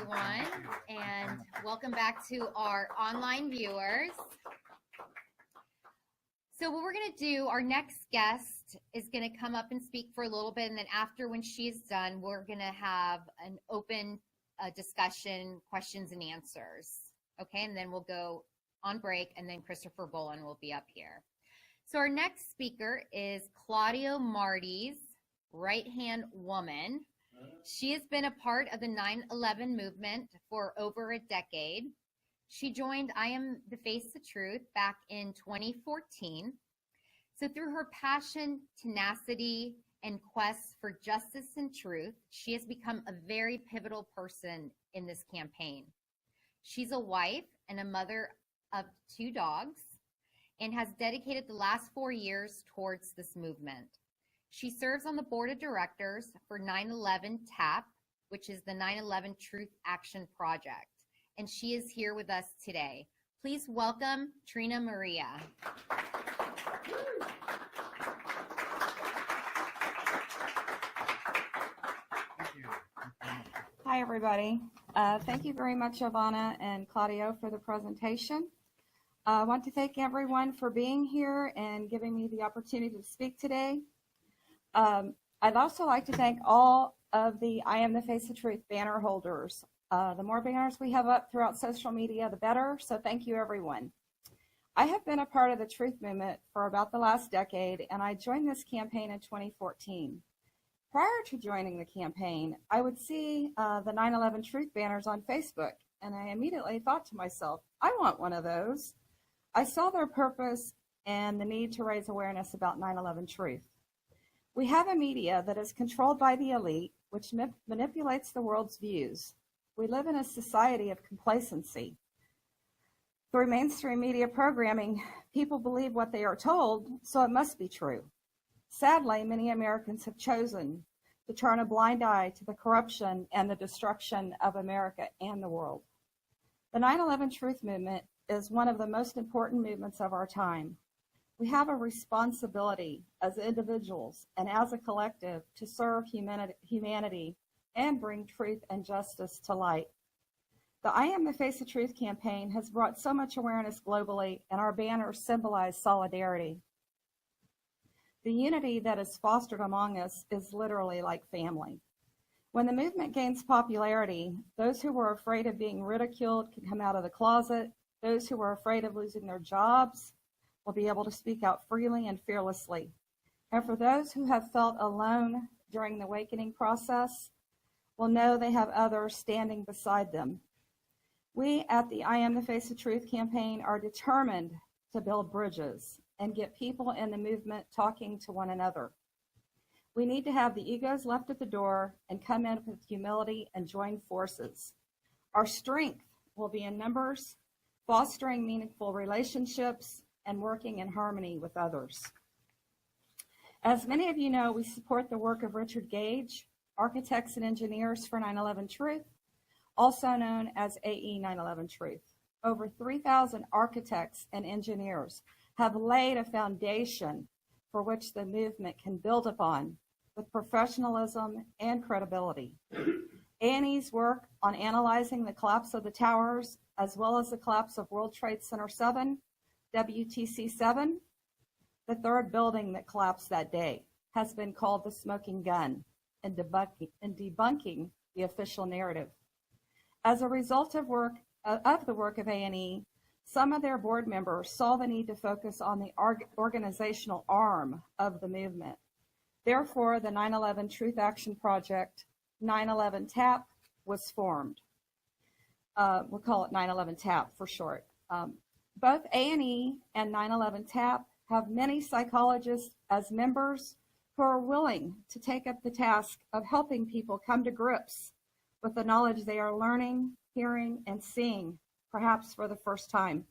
everyone, and welcome back to our online viewers. So what we're going to do, our next guest is going to come up and speak for a little bit, and then after, when she's done, we're going to have an open discussion, questions and answers. Okay, and then we'll go on break, and then Christopher Bolin will be up here. So our next speaker is Claudio Marti's right-hand woman. She has been a part of the 9/11 movement for over a decade. She joined I Am the Face of Truth back in 2014. So through her passion, tenacity, and quest for justice and truth, she has become a very pivotal person in this campaign. She's a wife and a mother of 2 dogs and has dedicated the last 4 years towards this movement. She serves on the board of directors for 9/11 TAP, which is the 9/11 Truth Action Project, and she is here with us today. Please welcome Trina Maria. Hi, everybody. Thank you very much, Ivana and Claudio, for the presentation. I want to thank everyone for being here and giving me the opportunity to speak today. I'd also like to thank all of the I Am the Face of Truth banner holders. The more banners we have up throughout social media, the better. So thank you, everyone. I have been a part of the Truth Movement for about the last decade, and I joined this campaign in 2014. Prior to joining the campaign, I would see the 9/11 Truth banners on Facebook, and I immediately thought to myself, I want one of those. I saw their purpose and the need to raise awareness about 9/11 Truth. We have a media that is controlled by the elite, which manipulates the world's views. We live in a society of complacency. Through mainstream media programming, people believe what they are told, so it must be true. Sadly, many Americans have chosen to turn a blind eye to the corruption and the destruction of America and the world. The 9/11 Truth Movement is one of the most important movements of our time. We have a responsibility as individuals and as a collective to serve humanity and bring truth and justice to light. The I Am the Face of Truth campaign has brought so much awareness globally, and our banners symbolize solidarity. The unity that is fostered among us is literally like family. When the movement gains popularity, those who were afraid of being ridiculed can come out of the closet. Those who were afraid of losing their jobs will be able to speak out freely and fearlessly. And for those who have felt alone during the awakening process, will know they have others standing beside them. We at the I Am the Face of Truth campaign are determined to build bridges and get people in the movement talking to one another. We need to have the egos left at the door and come in with humility and join forces. Our strength will be in numbers, fostering meaningful relationships, and working in harmony with others. As many of you know, we support the work of Richard Gage, Architects and Engineers for 9/11 Truth, also known as AE 9/11 Truth. Over 3,000 architects and engineers have laid a foundation for which the movement can build upon with professionalism and credibility. A&E's work on analyzing the collapse of the towers, as well as the collapse of World Trade Center 7, WTC 7, the third building that collapsed that day, has been called the smoking gun in debunking the official narrative. As a result of the work of A&E, some of their board members saw the need to focus on the organizational arm of the movement. Therefore, the 9/11 Truth Action Project, 9/11 TAP, was formed. We'll call it 9/11 TAP for short. Both A&E and 9/11 TAP have many psychologists as members who are willing to take up the task of helping people come to grips with the knowledge they are learning, hearing, and seeing, perhaps for the first time.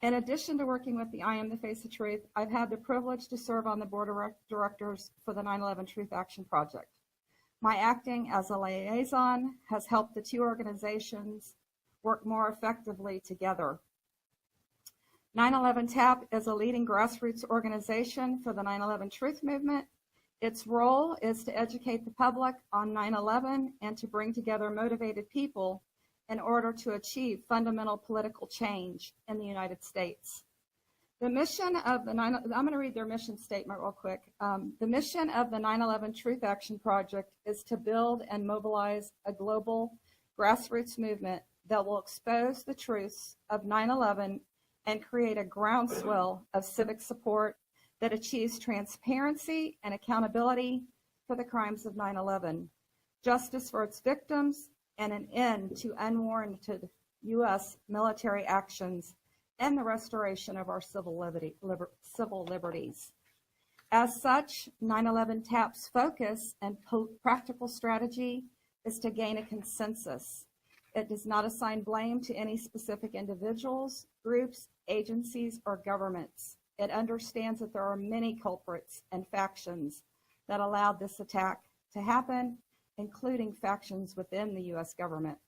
In addition to working with the I Am the Face of Truth, I've had the privilege to serve on the board of directors for the 9/11 Truth Action Project. My acting as a liaison has helped the 2 organizations work more effectively together. 9/11 TAP is a leading grassroots organization for the 9/11 Truth Movement Its role is to educate the public on 9/11 and to bring together motivated people in order to achieve fundamental political change in the United States. The mission of the I'm going to read their mission statement real quick. The mission of the 9/11 Truth Action Project is to build and mobilize a global grassroots movement that will expose the truths of 9/11 and create a groundswell of civic support that achieves transparency and accountability for the crimes of 9/11, justice for its victims, and an end to unwarranted U.S. military actions and the restoration of our civil liberties. As such, 9/11 TAP's focus and practical strategy is to gain a consensus. It does not assign blame to any specific individuals, groups, agencies, or governments. It understands that there are many culprits and factions that allowed this attack to happen, including factions within the U.S. government.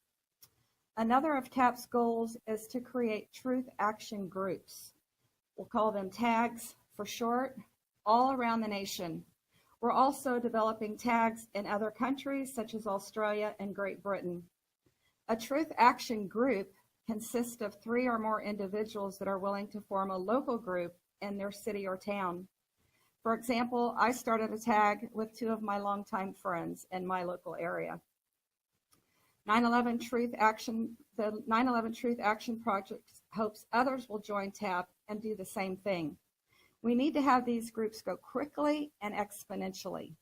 Another of TAP's goals is to create truth action groups. We'll call them tags for short, all around the nation. We're also developing tags in other countries such as Australia and Great Britain. A truth action group consists of 3 or more individuals that are willing to form a local group in their city or town. For example, I started a tag with 2 of my longtime friends in my local area. The 9/11 Truth Action Project hopes others will join TAP and do the same thing. We need to have these groups go quickly and exponentially.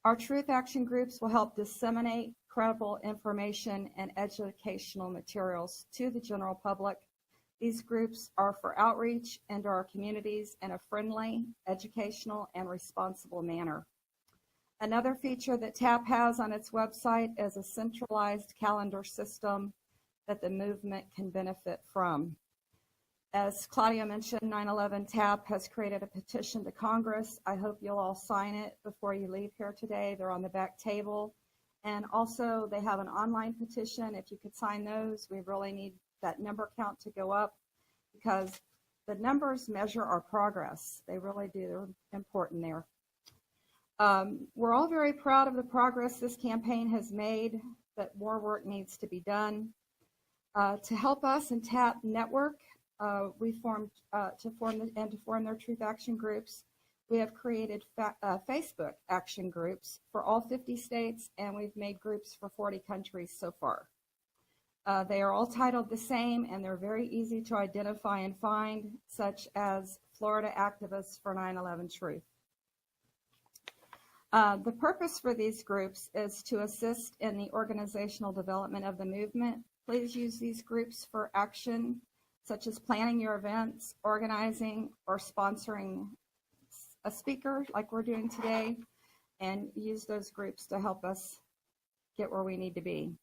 Our truth action groups will help disseminate credible information and educational materials to the general public. These groups are for outreach into our communities in a friendly, educational, and responsible manner. Another feature that TAP has on its website is a centralized calendar system that the movement can benefit from. As Claudia mentioned, 9/11 TAP has created a petition to Congress. I hope you'll all sign it before you leave here today. They're on the back table. And also they have an online petition. If you could sign those, we really need that number count to go up because the numbers measure our progress. They really do. They're important there. We're all very proud of the progress this campaign has made, but more work needs to be done. To help us and TAP network, we formed to form their truth action groups. We have created Facebook action groups for all 50 states, and we've made groups for 40 countries so far. They are all titled the same, and they're very easy to identify and find, such as Florida Activists for 9/11 Truth. The purpose for these groups is to assist in the organizational development of the movement. Please use these groups for action, such as planning your events, organizing, or sponsoring a speaker like we're doing today, and use those groups to help us get where we need to be.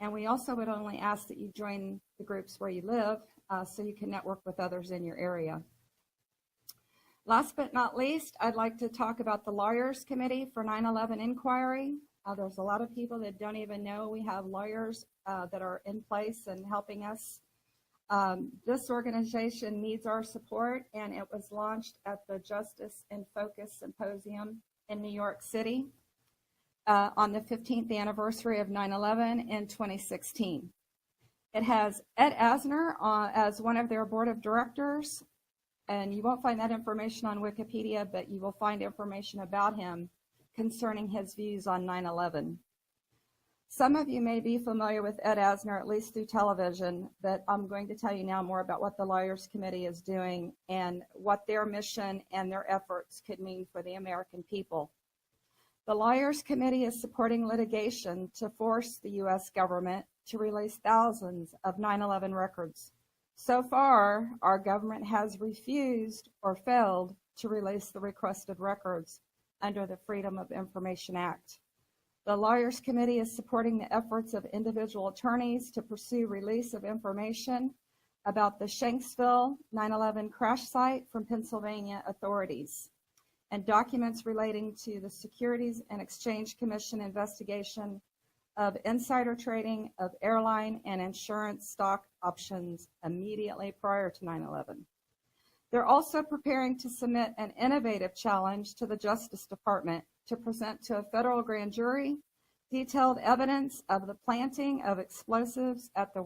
And we also would only ask that you join the groups where you live so you can network with others in your area. Last but not least, I'd like to talk about the Lawyers Committee for 9/11 Inquiry. There's a lot of people that don't even know we have lawyers that are in place and helping us. This organization needs our support, and it was launched at the Justice in Focus Symposium in New York City on the 15th anniversary of 9/11 in 2016. It has Ed Asner as one of their board of directors, and you won't find that information on Wikipedia, but you will find information about him concerning his views on 9/11. Some of you may be familiar with Ed Asner, at least through television, but I'm going to tell you now more about what the Lawyers Committee is doing and what their mission and their efforts could mean for the American people. The Lawyers Committee is supporting litigation to force the U.S. government to release thousands of 9/11 records. So far, our government has refused or failed to release the requested records under the Freedom of Information Act. The Lawyers Committee is supporting the efforts of individual attorneys to pursue release of information about the Shanksville 9/11 crash site from Pennsylvania authorities and documents relating to the Securities and Exchange Commission investigation of insider trading of airline and insurance stock options immediately prior to 9/11. They're also preparing to submit an innovative challenge to the Justice Department to present to a federal grand jury detailed evidence of the planting of explosives at the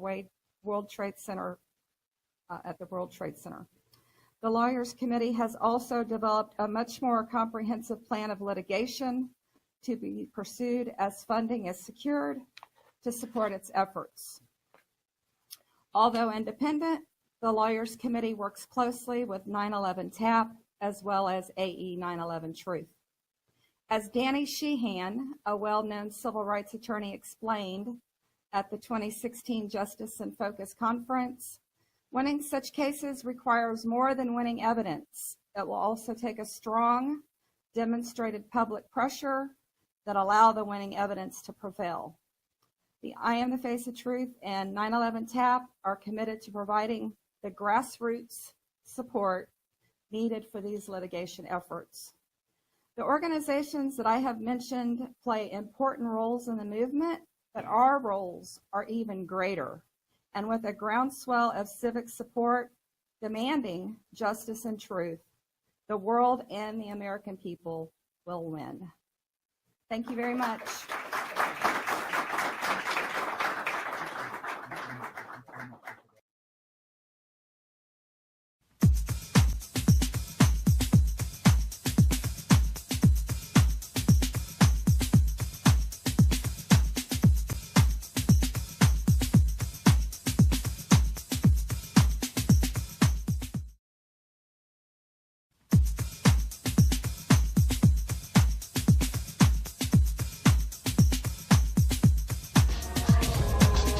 World Trade Center. The Lawyers Committee has also developed a much more comprehensive plan of litigation to be pursued as funding is secured to support its efforts. Although independent, the Lawyers Committee works closely with 9/11 TAP as well as AE 9/11 Truth. As Danny Sheehan, a well-known civil rights attorney, explained at the 2016 Justice in Focus conference, winning such cases requires more than winning evidence. It will also take a strong, demonstrated public pressure that allow the winning evidence to prevail. The I Am the Face of Truth and 9/11 TAP are committed to providing the grassroots support needed for these litigation efforts. The organizations that I have mentioned play important roles in the movement, but our roles are even greater. And with a groundswell of civic support demanding justice and truth, the world and the American people will win. Thank you very much.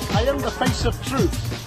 I am the face of truth.